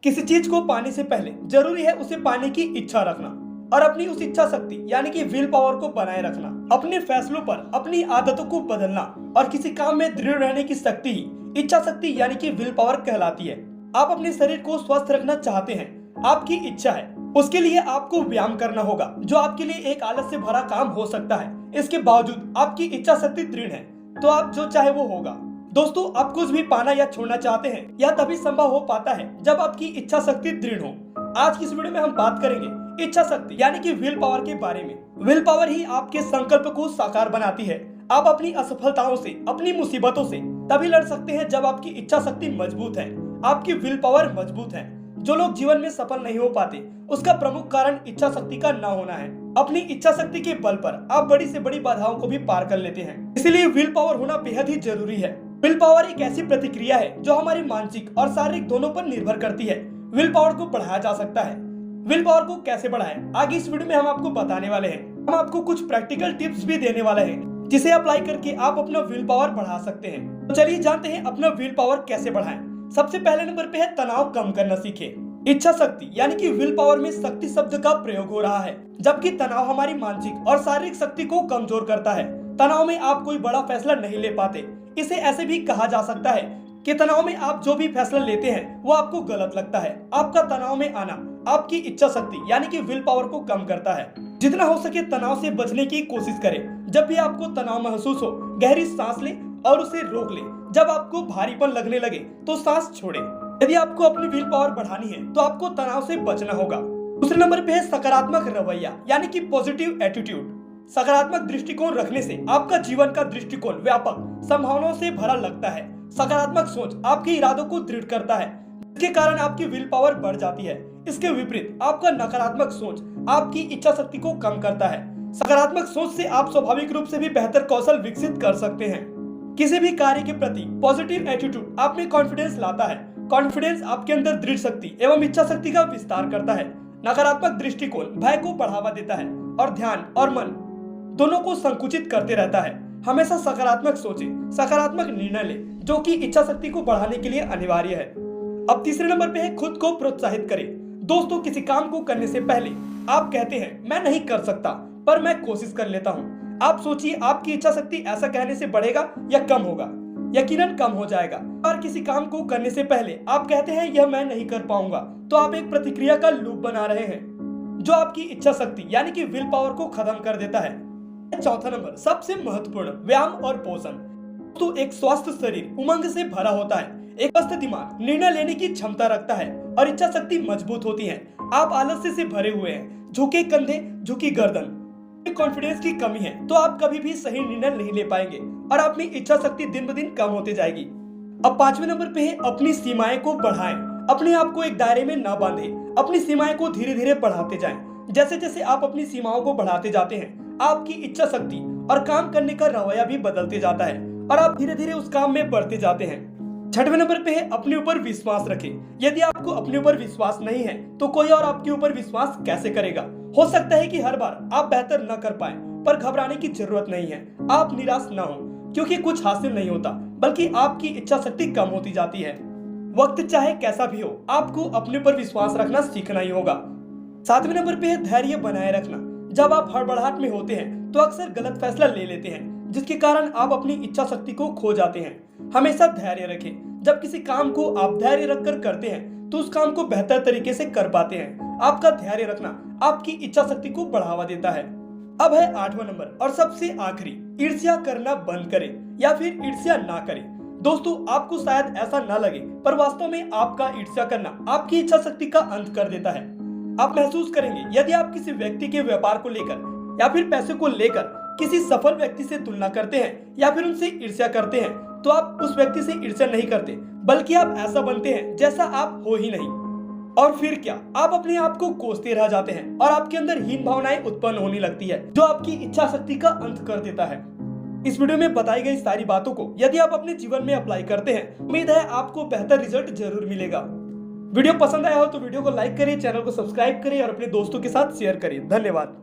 किसी चीज को पाने से पहले जरूरी है उसे पाने की इच्छा रखना और अपनी उस इच्छा शक्ति यानी कि विल पावर को बनाए रखना। अपने फैसलों पर अपनी आदतों को बदलना और किसी काम में दृढ़ रहने की शक्ति ही इच्छा शक्ति यानी कि विल पावर कहलाती है। आप अपने शरीर को स्वस्थ रखना चाहते हैं, आपकी इच्छा है, उसके लिए आपको व्यायाम करना होगा जो आपके लिए एक आलस से भरा काम हो सकता है। इसके बावजूद आपकी इच्छा शक्ति दृढ़ है तो आप जो चाहे वो होगा। दोस्तों, आप कुछ भी पाना या छोड़ना चाहते हैं यह तभी संभव हो पाता है जब आपकी इच्छा शक्ति दृढ़ हो। आज की इस वीडियो में हम बात करेंगे इच्छा शक्ति यानी कि विल पावर के बारे में। विल पावर ही आपके संकल्प को साकार बनाती है। आप अपनी असफलताओं से, अपनी मुसीबतों से तभी लड़ सकते हैं जब आपकी इच्छा शक्ति मजबूत है, आपकी विल पावर मजबूत है। जो लोग जीवन में सफल नहीं हो पाते उसका प्रमुख कारण इच्छा शक्ति का ना होना है। अपनी इच्छा शक्ति के बल पर आप बड़ी से बड़ी बाधाओं को भी पार कर लेते हैं, इसलिए विल पावर होना बेहद ही जरूरी है। विल पावर एक ऐसी प्रतिक्रिया है जो हमारी मानसिक और शारीरिक दोनों पर निर्भर करती है। विल पावर को बढ़ाया जा सकता है। विल पावर को कैसे बढ़ाएं, आगे इस वीडियो में हम आपको बताने वाले हैं। हम आपको कुछ प्रैक्टिकल टिप्स भी देने वाले हैं जिसे अप्लाई करके आप अपना विल पावर बढ़ा सकते हैं। तो चलिए जानते हैं अपना विल पावर कैसे बढ़ाएं। सबसे पहले नंबर पे है तनाव कम करना सीखें। इच्छा शक्ति यानी कि विल पावर में शक्ति शब्द का प्रयोग हो रहा है, जबकि तनाव हमारी मानसिक और शारीरिक शक्ति को कमजोर करता है। तनाव में आप कोई बड़ा फैसला नहीं ले पाते। इसे ऐसे भी कहा जा सकता है कि तनाव में आप जो भी फैसला लेते हैं वो आपको गलत लगता है। आपका तनाव में आना आपकी इच्छा शक्ति यानी कि विल पावर को कम करता है। जितना हो सके तनाव से बचने की कोशिश करें। जब भी आपको तनाव महसूस हो, गहरी सांस ले और उसे रोक ले। जब आपको भारीपन लगने लगे तो सांस छोड़े। यदि आपको अपनी विल पावर बढ़ानी है तो आपको तनाव से बचना होगा। दूसरे नंबर पे है सकारात्मक रवैया यानी कि पॉजिटिव एटीट्यूड। सकारात्मक दृष्टिकोण रखने से आपका जीवन का दृष्टिकोण व्यापक संभावनाओं से भरा लगता है। सकारात्मक सोच आपके इरादों को दृढ़ करता है, जिसके कारण आपकी विल पावर बढ़ जाती है। इसके विपरीत आपका नकारात्मक सोच आपकी इच्छा शक्ति को कम करता है। सकारात्मक सोच से आप स्वाभाविक रूप से भी बेहतर कौशल विकसित कर सकते हैं। किसी भी कार्य के प्रति पॉजिटिव एटीट्यूड आप में कॉन्फिडेंस लाता है। कॉन्फिडेंस आपके अंदर दृढ़ शक्ति एवं इच्छा शक्ति का विस्तार करता है। नकारात्मक दृष्टिकोण भय को बढ़ावा देता है और ध्यान और मन दोनों को संकुचित करते रहता है। हमेशा सकारात्मक सोचें, सकारात्मक निर्णय ले जो कि इच्छा शक्ति को बढ़ाने के लिए अनिवार्य है। अब तीसरे नंबर पे है खुद को प्रोत्साहित करें। दोस्तों, किसी काम को करने से पहले आप कहते हैं मैं नहीं कर सकता पर मैं कोशिश कर लेता हूँ। आप सोचिए आपकी इच्छा शक्ति ऐसा कहने से बढ़ेगा या कम होगा? यकीनन कम हो जाएगा। और किसी काम को करने से पहले आप कहते हैं यह मैं नहीं कर पाऊंगा तो आप एक प्रतिक्रिया का लूप बना रहे हैं जो आपकी इच्छा शक्ति यानी कि विल पावर को खत्म कर देता है। चौथा नंबर सबसे महत्वपूर्ण, व्यायाम और पोषण। तो एक स्वस्थ शरीर उमंग से भरा होता है, एक स्वस्थ दिमाग निर्णय लेने की क्षमता रखता है और इच्छा शक्ति मजबूत होती है। आप आलस्य से भरे हुए हैं, झुके कंधे, झुकी गर्दन, कॉन्फिडेंस की कमी है तो आप कभी भी सही निर्णय नहीं ले पाएंगे और अपनी इच्छा शक्ति दिन ब दिन कम होती जाएगी। अब पांचवें नंबर पे है अपनी सीमाएं को बढ़ाएं। अपने आप को एक दायरे में ना बांधें, अपनी सीमाएं को धीरे धीरे बढ़ाते जाएं। जैसे जैसे आप अपनी सीमाओं को बढ़ाते जाते हैं आपकी इच्छा शक्ति और काम करने का रवैया भी बदलते जाता है और आप धीरे धीरे उस काम में बढ़ते जाते हैं। छठवें नंबर पे है अपने ऊपर विश्वास रखें। यदि आपको अपने ऊपर विश्वास नहीं है तो कोई और आपके ऊपर विश्वास कैसे करेगा? हो सकता है कि हर बार आप बेहतर न कर पाए, पर घबराने की जरूरत नहीं है। आप निराश न हो क्योंकि कुछ हासिल नहीं होता, बल्कि आपकी इच्छा शक्ति कम होती जाती है। वक्त चाहे कैसा भी हो, आपको अपने ऊपर विश्वास रखना सीखना ही होगा। सातवें नंबर पे है धैर्य बनाए रखना। जब आप हड़बड़ाहट में होते हैं तो अक्सर गलत फैसला ले लेते हैं जिसके कारण आप अपनी इच्छा शक्ति को खो जाते हैं। हमेशा धैर्य रखें। जब किसी काम को आप धैर्य रखकर करते हैं तो उस काम को बेहतर तरीके से कर पाते हैं। आपका धैर्य रखना आपकी इच्छा शक्ति को बढ़ावा देता है। अब है आठवां नंबर और सबसे आखिरी, ईर्ष्या करना बंद करें या फिर ईर्ष्या ना करें। दोस्तों, आपको शायद ऐसा ना लगे पर वास्तव में आपका ईर्ष्या करना आपकी इच्छा शक्ति का अंत कर देता है। आप महसूस करेंगे यदि आप किसी व्यक्ति के व्यापार को लेकर या फिर पैसे को लेकर किसी सफल व्यक्ति से तुलना करते हैं या फिर उनसे ईर्ष्या करते हैं तो आप उस व्यक्ति से ईर्ष्या नहीं करते, बल्कि आप ऐसा बनते हैं जैसा आप हो ही नहीं। और फिर क्या, आप अपने आप को कोसते रह जाते हैं और आपके अंदर हीन भावनाएं उत्पन्न होने लगती है जो आपकी इच्छा शक्ति का अंत कर देता है। इस वीडियो में बताई गई सारी बातों को यदि आप अपने जीवन में अप्लाई करते हैं, उम्मीद है आपको बेहतर रिजल्ट जरूर मिलेगा। वीडियो पसंद आया हो तो वीडियो को लाइक करें, चैनल को सब्सक्राइब करें और अपने दोस्तों के साथ शेयर करें। धन्यवाद।